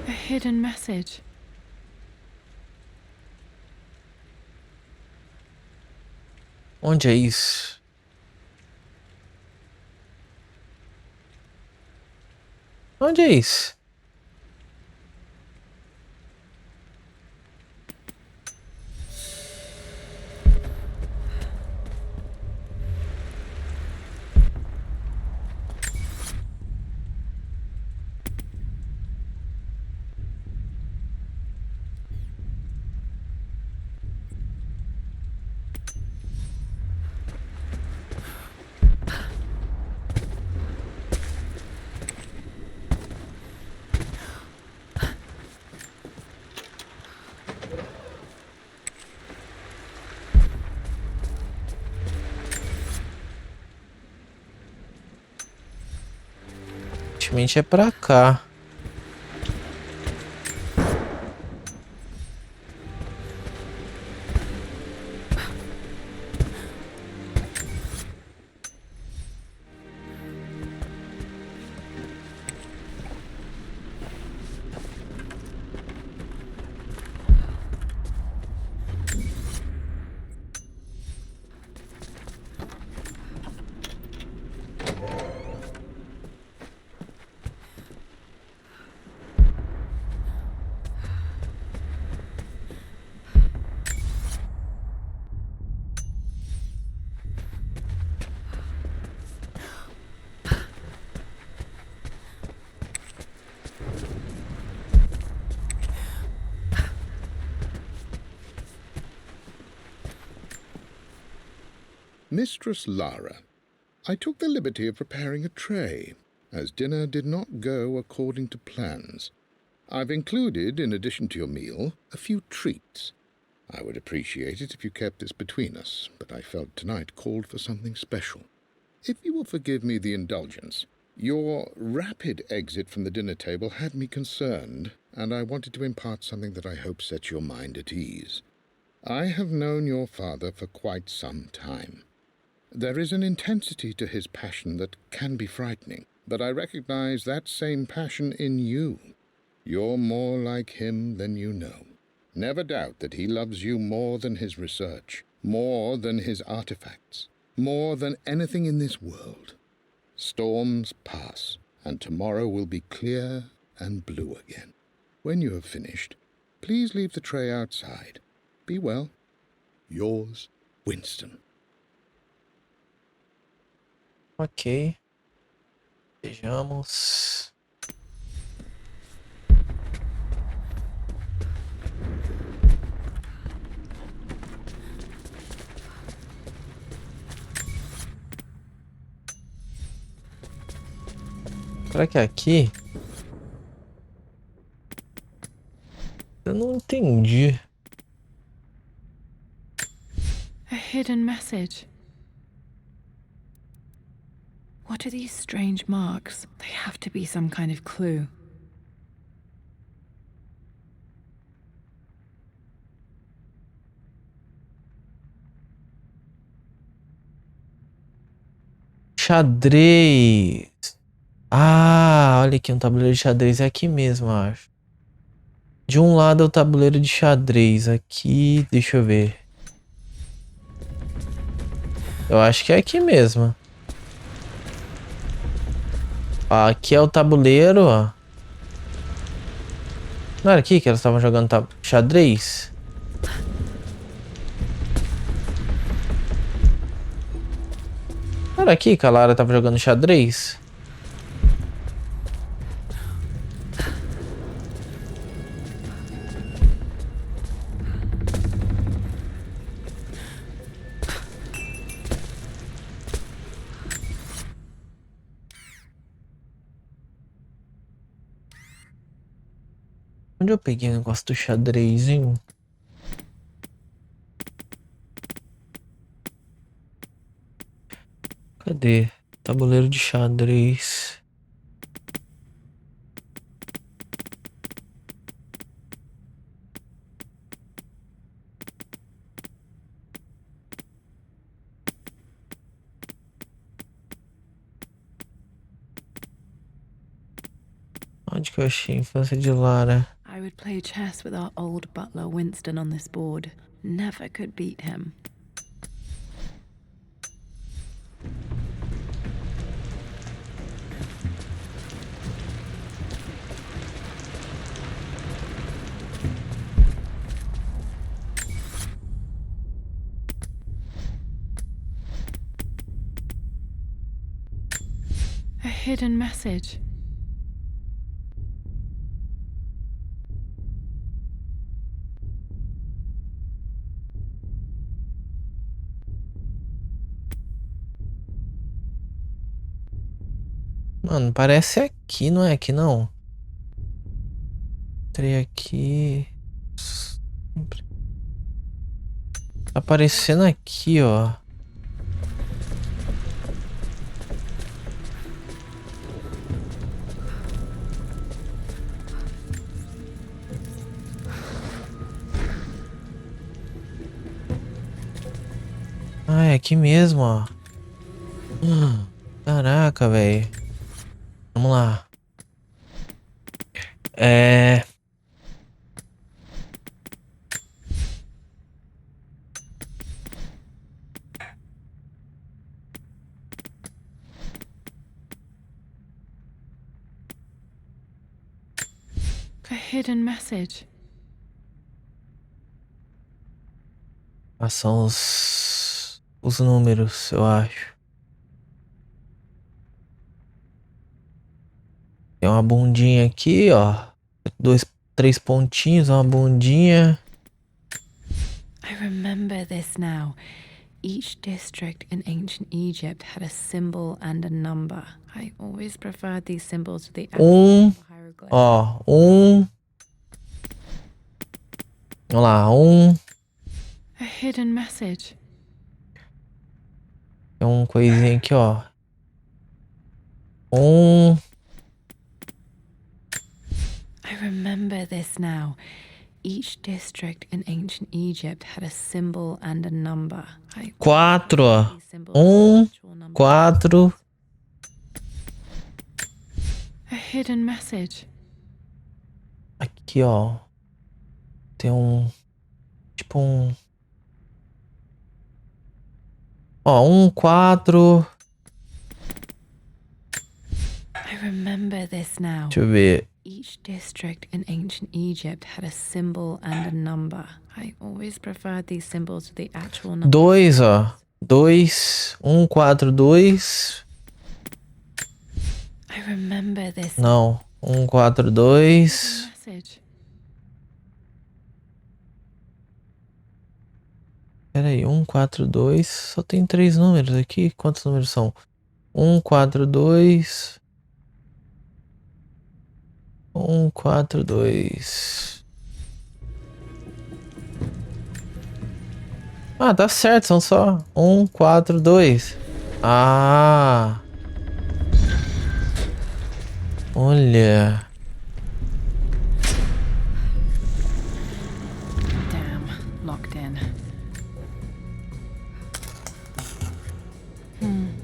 A hidden message. Onde é isso? Onde é isso? Aparentemente é pra cá. Mistress Lara, I took the liberty of preparing a tray, as dinner did not go according to plans. I've included, in addition to your meal, a few treats. I would appreciate it if you kept this between us, but I felt tonight called for something special. If you will forgive me the indulgence, your rapid exit from the dinner table had me concerned, and I wanted to impart something that I hope sets your mind at ease. I have known your father for quite some time. There is an intensity to his passion that can be frightening, but I recognize that same passion in you. You're more like him than you know. Never doubt that he loves you more than his research, more than his artifacts, more than anything in this world. Storms pass, and tomorrow will be clear and blue again. When you have finished, please leave the tray outside. Be well. Yours, Winston. Ok. Vejamos. Será que é aqui? Eu não entendi. A hidden message. What are these strange marks? They have to be some kind of clue. Xadrez. Ah, olha aqui, um tabuleiro de xadrez. É aqui mesmo, eu acho. De um lado é o tabuleiro de xadrez. Aqui, deixa eu ver. Eu acho que é aqui mesmo. Ó, aqui é o tabuleiro, ó. Não era aqui que elas estavam jogando xadrez? Não era aqui que a Lara tava jogando xadrez? Onde eu peguei o negócio do xadrez, hein? Cadê? Tabuleiro de xadrez. Onde que eu achei a infância de Lara? I would play chess with our old butler Winston on this board. Never could beat him. A hidden message. Mano, parece aqui, não é aqui não? Entrei aqui. Tá aparecendo aqui, ó. Ah, é aqui mesmo, ó. Caraca, velho. Vamos lá. A hidden message. Ah, são os números, eu acho. Tem uma bundinha aqui, ó. Três pontinhos, uma bundinha. I remember this now. Each district in ancient Egypt had a symbol and a number. I always preferred these symbols to the actual hieroglyphs. Ó, Vamos lá, A hidden message. Tem um coisinho aqui, ó. I remember this now. Each district in ancient Egypt had a symbol and a number. I 4, ó. these symbols to the actual numbers. 4. A hidden message. Aqui, ó. Tem um... Tipo um... Ó, 4. I remember this now. Deixa eu ver. Each district in ancient Egypt had a symbol and a number. I always preferred these symbols to the actual numbers. 2, ó. 2. 4, 2. I remember this Não. 4, 2. message. Pera aí. 4, 2. Só tem 3 números aqui. Quantos números são? 4, 2. 4, 2. Ah, tá certo. São só 4, 2. Ah. Olha. Damn, locked in.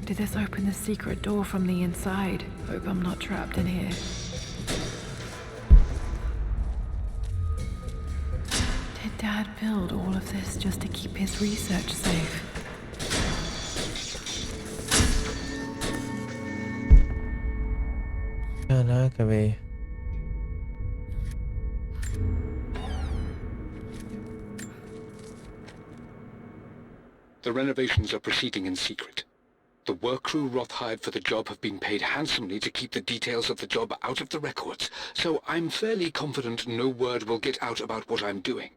Did this open the secret door from the inside? Hope I'm not trapped in here. Did Dad build all of this just to keep his research safe? Caraca, velho. The renovations are proceeding in secret. The work crew Roth hired for the job have been paid handsomely to keep the details of the job out of the records, so I'm fairly confident no word will get out about what I'm doing.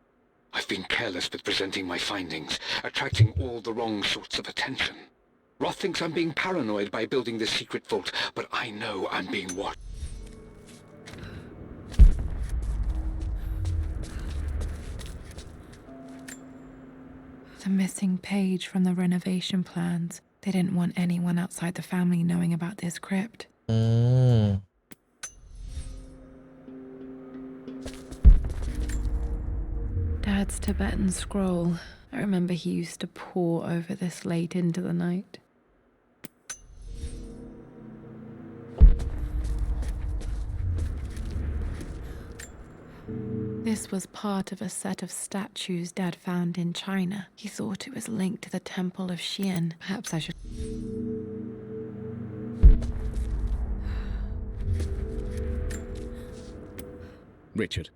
I've been careless with presenting my findings, attracting all the wrong sorts of attention. Roth thinks I'm being paranoid by building this secret vault, but I know I'm being watched. The missing page from the renovation plans. They didn't want anyone outside the family knowing about this crypt. Dad's Tibetan scroll. I remember he used to pore over this late into the night. This was part of a set of statues Dad found in China. He thought it was linked to the Temple of Xian. Perhaps I should... Richard,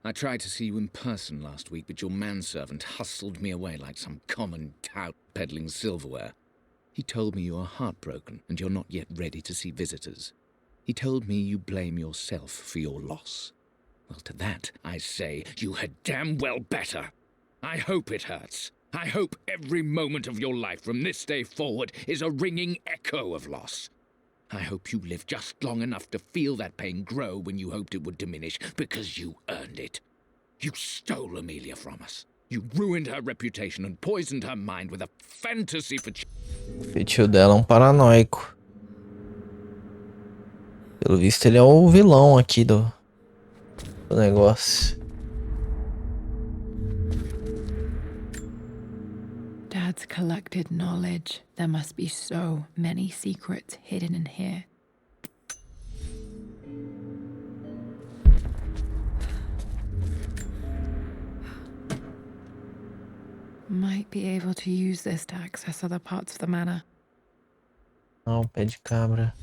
I tried to see you in person last week, but your manservant hustled me away like some common tout peddling silverware. He told me you are heartbroken and you're not yet ready to see visitors. He told me you blame yourself for your loss. Well, to that, I say you had damn well better. I hope it hurts. I hope every moment of your life from this day forward is a ringing echo of loss. I hope you live just long enough to feel that pain grow when you hoped it would diminish, because you earned it. You stole Amelia from us. You ruined her reputation and poisoned her mind with a fantasy for... O tio dela é um paranoico. Pelo visto, ele é o vilão aqui do negócio. Dad's collected knowledge. There must be so many secrets hidden in here. Might be able to use this to access other parts of the manor. Ah, pé de cabra.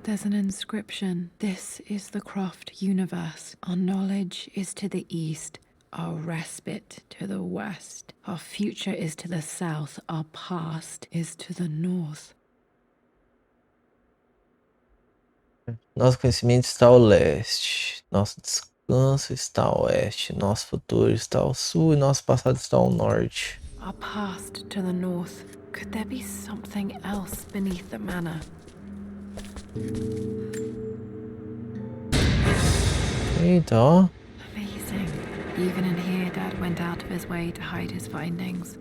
There's an inscription. This is the Croft universe. Our knowledge is to the east, our respite to the west. Our future is to the south, our past is to the north. Nosso conhecimento está ao leste. Nosso descanso está ao oeste. Nosso futuro está ao sul e nosso passado está ao norte. Our past to the north. Could there be something else beneath the manor? Eita, ó. Amazing. Even in here, Dad went out of his way to hide his findings.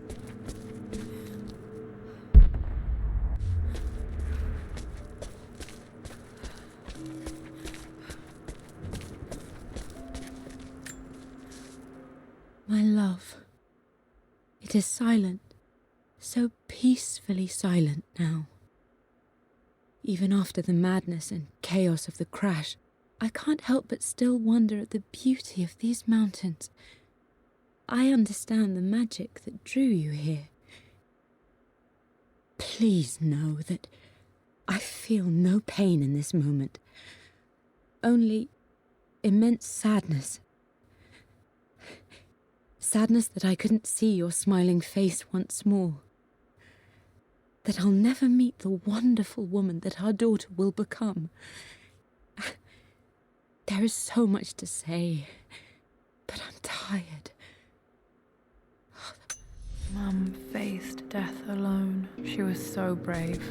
My love, it is silent, so peacefully silent now. Even after the madness and chaos of the crash, I can't help but still wonder at the beauty of these mountains. I understand the magic that drew you here. Please know that I feel no pain in this moment, only immense sadness. Sadness that I couldn't see your smiling face once more. That I'll never meet the wonderful woman that our daughter will become. There is so much to say, but I'm tired. Mum faced death alone. She was so brave.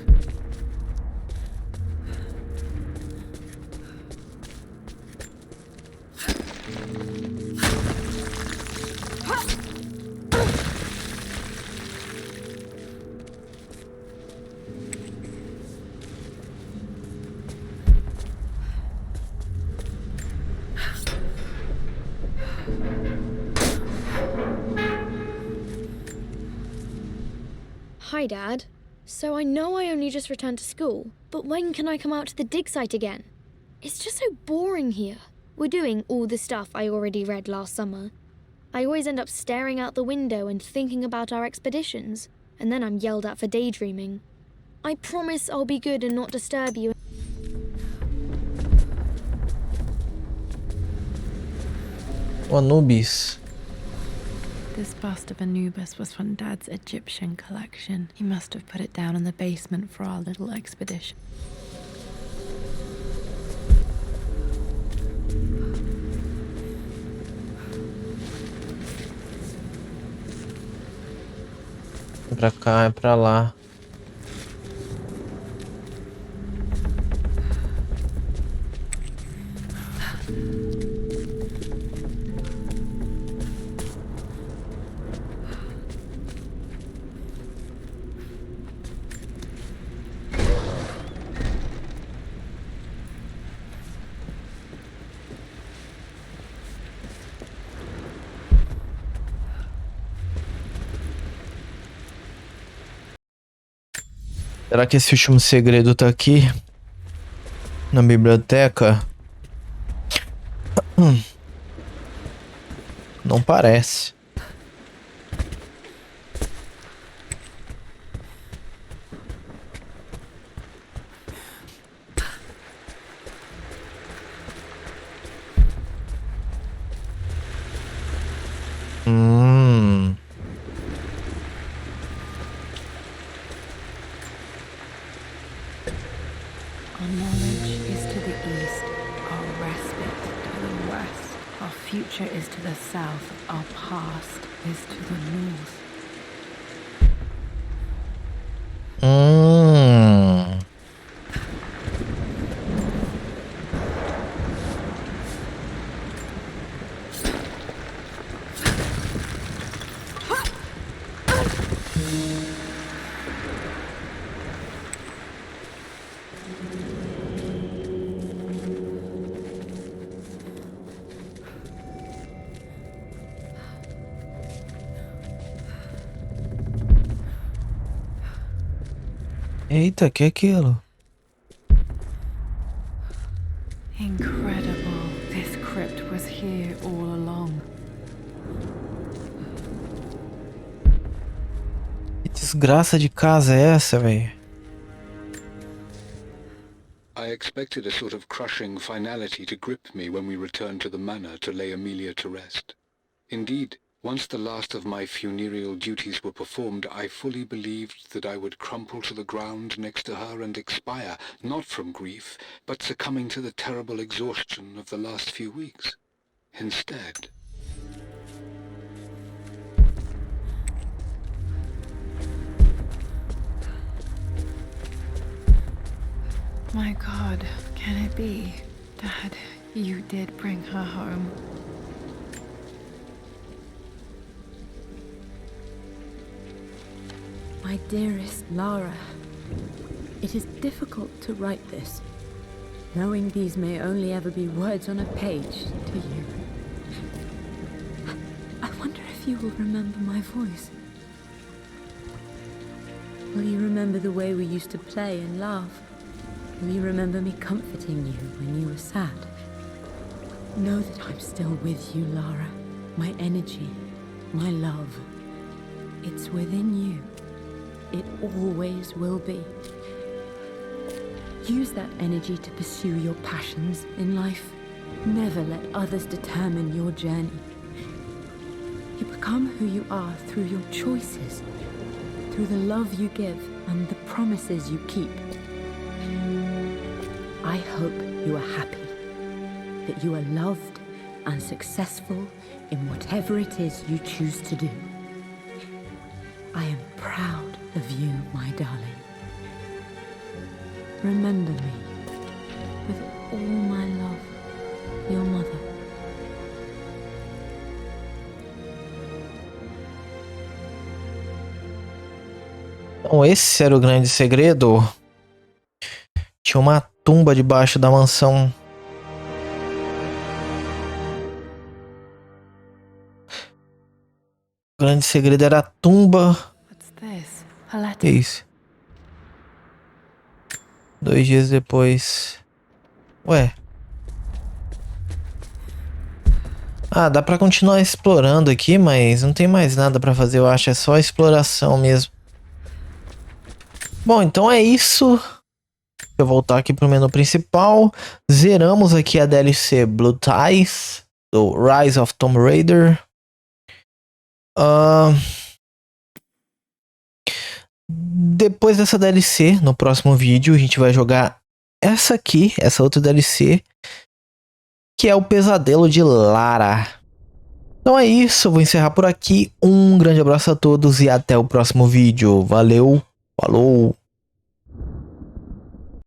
Hi, Dad. So I know I only just returned to school, but when can I come out to the dig site again? It's just so boring here. We're doing all the stuff I already read last summer. I always end up staring out the window and thinking about our expeditions, and then I'm yelled at for daydreaming. I promise I'll be good and not disturb you. O Anubis. This bust of Anubis was from Dad's Egyptian collection. He must have put it down in the basement for our little expedition. É pra cá, é pra lá. Será que esse último segredo tá aqui? Na biblioteca? Não parece. Our knowledge is to the east, our respite to the west. Our future is to the south, our past is to the north. Eita, que é aquilo? Incredible. This crypt was here all along. Que desgraça de casa é essa, velho? I expected a sort of crushing finality to grip me when we returned to the manor to lay Amelia to rest. Indeed, once the last of my funereal duties were performed, I fully believed that I would crumple to the ground next to her and expire, not from grief, but succumbing to the terrible exhaustion of the last few weeks. Instead... My God, can it be? Dad, you did bring her home. My dearest Lara, it is difficult to write this, knowing these may only ever be words on a page to you. I wonder if you will remember my voice. Will you remember the way we used to play and laugh? Will you remember me comforting you when you were sad? Know that I'm still with you, Lara. My energy, my love, it's within you. It always will be. Use that energy to pursue your passions in life. Never let others determine your journey. You become who you are through your choices, through the love you give and the promises you keep. I hope you are happy, that you are loved and successful in whatever it is you choose to do. I am proud of you, my darling. Remember me with all my love, your mother. Então esse era o grande segredo. Tinha uma tumba debaixo da mansão. O grande segredo era a tumba. What's this? A letter. Que isso? 2 dias depois. Ué. Ah, dá pra continuar explorando aqui, mas não tem mais nada pra fazer, eu acho. É só exploração mesmo. Bom, então é isso. Deixa eu voltar aqui pro menu principal. Zeramos aqui a DLC Blue Ties do Rise of Tomb Raider. Depois dessa DLC, no próximo vídeo, a gente vai jogar essa aqui, essa outra DLC, que é o Pesadelo de Lara. Então é isso, eu vou encerrar por aqui. Um grande abraço a todos e até o próximo vídeo. Valeu, falou!